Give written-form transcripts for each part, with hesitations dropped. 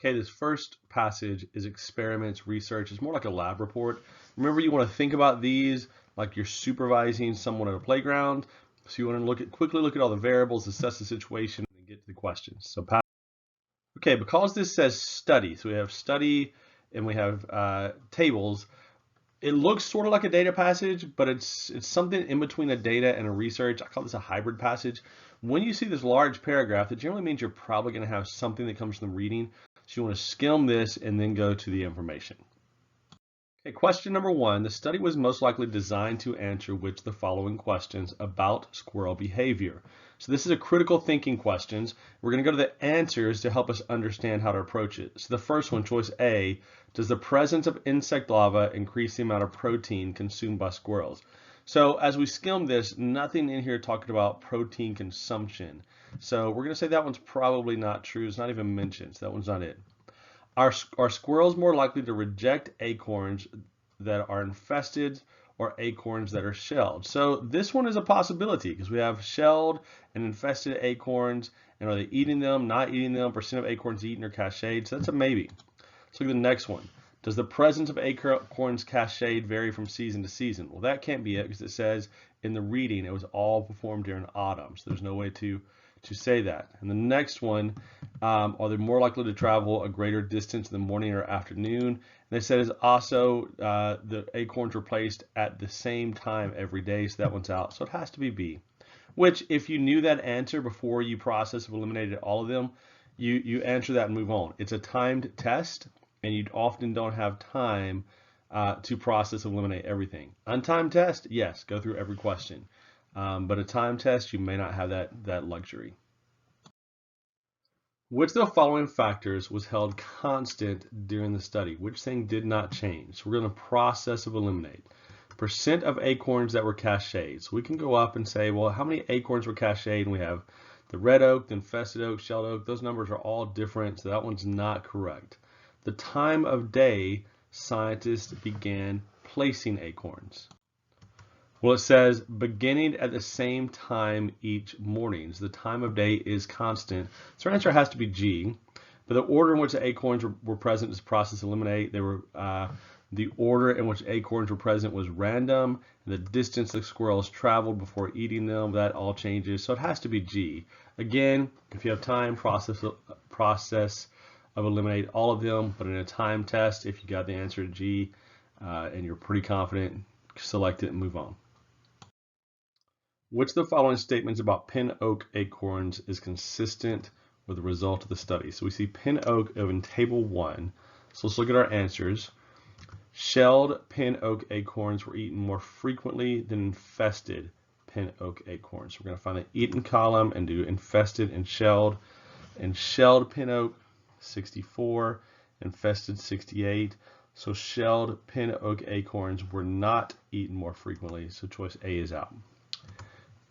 Okay, this first passage is experiments, research. It's more like a lab report. Remember, you want to think about these like you're supervising someone at a playground. So you want to quickly look at all the variables, assess the situation, and get to the questions. So, okay, because this says study, so we have study and we have tables. It looks sort of like a data passage, but it's something in between a data and a research. I call this a hybrid passage. When you see this large paragraph, it generally means you're probably going to have something that comes from the reading. So you want to skim this and then go to the information. Okay, question number 1. The study was most likely designed to answer which of the following questions about squirrel behavior. So this is a critical thinking questions. We're going to go to the answers to help us understand how to approach it. So the first one, choice A, does the presence of insect larvae increase the amount of protein consumed by squirrels? So as we skim this, nothing in here talking about protein consumption. So we're going to say that one's probably not true. It's not even mentioned, so that one's not it. Are squirrels more likely to reject acorns that are infested or acorns that are shelled? So this one is a possibility because we have shelled and infested acorns, and are they eating them, not eating them, percent of acorns eaten or cached? So that's a maybe. Let's look at the next one. Does the presence of acorns cached vary from season to season? Well, that can't be it because it says in the reading it was all performed during autumn. So there's no way to say that. And the next one, are they more likely to travel a greater distance in the morning or afternoon? And they said is also the acorns were placed at the same time every day, so that one's out. So it has to be B. Which, if you knew that answer before you process of eliminated all of them, you answer that and move on. It's a timed test, and you often don't have time to process and eliminate everything. Untimed test, yes, go through every question. But a time test, you may not have that luxury. Which of the following factors was held constant during the study? Which thing did not change? So we're going to process of eliminate. Percent of acorns that were cached. So we can go up and say, well, how many acorns were cached? And we have the red oak, the infested oak, shelled oak. Those numbers are all different, so that one's not correct. The time of day scientists began placing acorns. Well, it says beginning at the same time each morning. So the time of day is constant. So our answer has to be G. But the order in which the acorns were present is process eliminate. They were the order in which acorns were present was random. The distance the squirrels traveled before eating them, that all changes. So it has to be G. Again, if you have time, process of eliminate all of them. But in a time test, if you got the answer to G and you're pretty confident, select it and move on. Which of the following statements about pin oak acorns is consistent with the result of the study? So we see pin oak in table 1. So let's look at our answers. Shelled pin oak acorns were eaten more frequently than infested pin oak acorns. So we're going to find the eaten column and do infested and shelled. And shelled pin oak, 64, infested 68. So shelled pin oak acorns were not eaten more frequently. So choice A is out.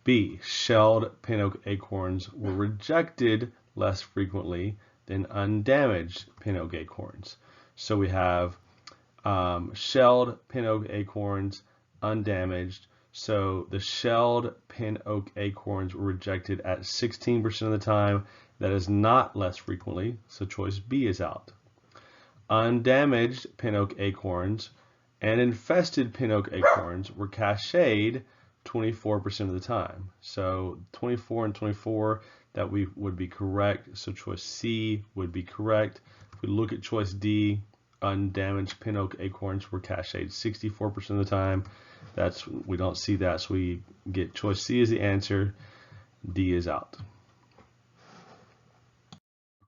B, shelled pin oak acorns were rejected less frequently than undamaged pin oak acorns. So we have shelled pin oak acorns, undamaged. So the shelled pin oak acorns were rejected at 16% of the time. That is not less frequently, so choice B is out. Undamaged pin oak acorns and infested pin oak acorns were cached 24% of the time. So 24 and 24, that would be correct. So choice C would be correct. If we look at choice D, undamaged pin oak acorns were cached 64% of the time. We don't see that, so we get choice C as the answer. D is out.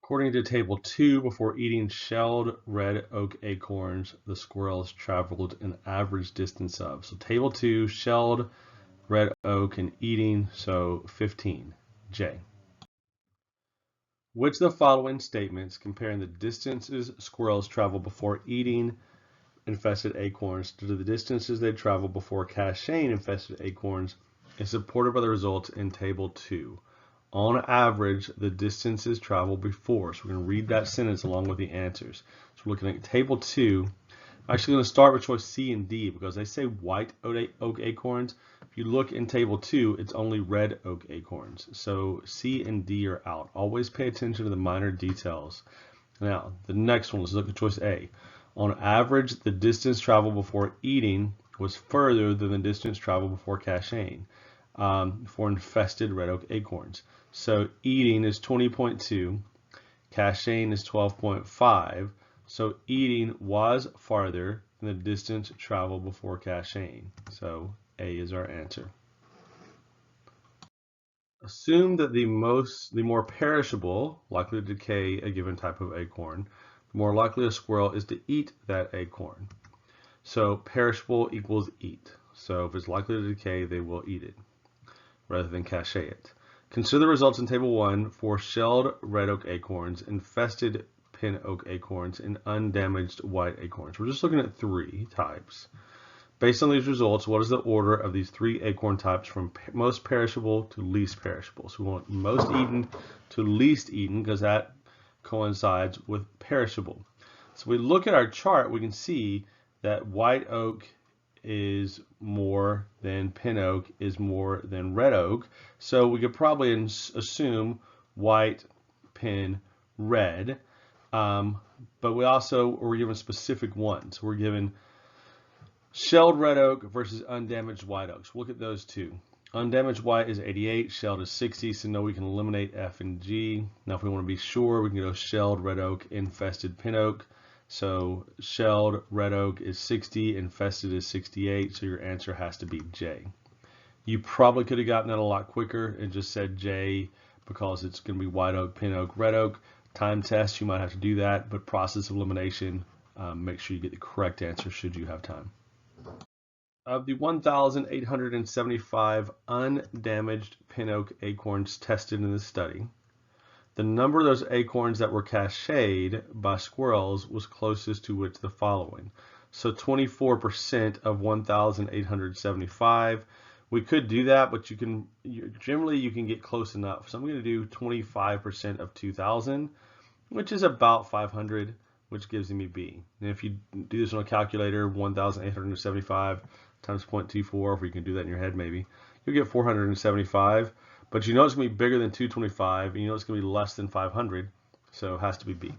According to table 2, before eating shelled red oak acorns, the squirrels traveled an average distance of. So table 2, shelled red oak and eating, so 15, J. Which of the following statements comparing the distances squirrels travel before eating infested acorns to the distances they travel before caching infested acorns is supported by the results in table 2? On average, the distances traveled before. So we're going to read that sentence along with the answers. So we're looking at table 2. I'm actually going to start with choice C and D because they say white oak acorns. If you look in table 2, it's only red oak acorns. So C and D are out. Always pay attention to the minor details. Now, the next one, let's look at choice A. On average, the distance traveled before eating was further than the distance traveled before caching for infested red oak acorns. So eating is 20.2, caching is 12.5. So eating was farther than the distance traveled before caching. So A is our answer. Assume that the more perishable, likely to decay a given type of acorn, the more likely a squirrel is to eat that acorn. So perishable equals eat. So if it's likely to decay, they will eat it rather than cache it. Consider the results in Table 1 for shelled red oak acorns, infested pin oak acorns, and undamaged white acorns. We're just looking at 3 types. Based on these results, what is the order of these 3 acorn types from most perishable to least perishable? So we want most eaten to least eaten because that coincides with perishable. So we look at our chart, we can see that white oak is more than pin oak is more than red oak. So we could probably assume white, pin, red. But we're given specific ones. We're given shelled red oak versus undamaged white oak. So look at those two. Undamaged white is 88, shelled is 60, so now we can eliminate F and G. Now if we want to be sure, we can go shelled red oak, infested pin oak. So shelled red oak is 60, infested is 68, so your answer has to be J. You probably could have gotten that a lot quicker and just said J because it's going to be white oak, pin oak, red oak. Time test, you might have to do that, but process of elimination, make sure you get the correct answer should you have time. Of the 1,875 undamaged pin oak acorns tested in the study, the number of those acorns that were cached by squirrels was closest to which the following. So 24% of 1,875. We could do that, but generally you can get close enough. So I'm going to do 25% of 2,000, which is about 500, which gives me B. And if you do this on a calculator, 1,875 times 0.24, or you can do that in your head maybe, you'll get 475. But you know it's going to be bigger than 225, and you know it's going to be less than 500, so it has to be B.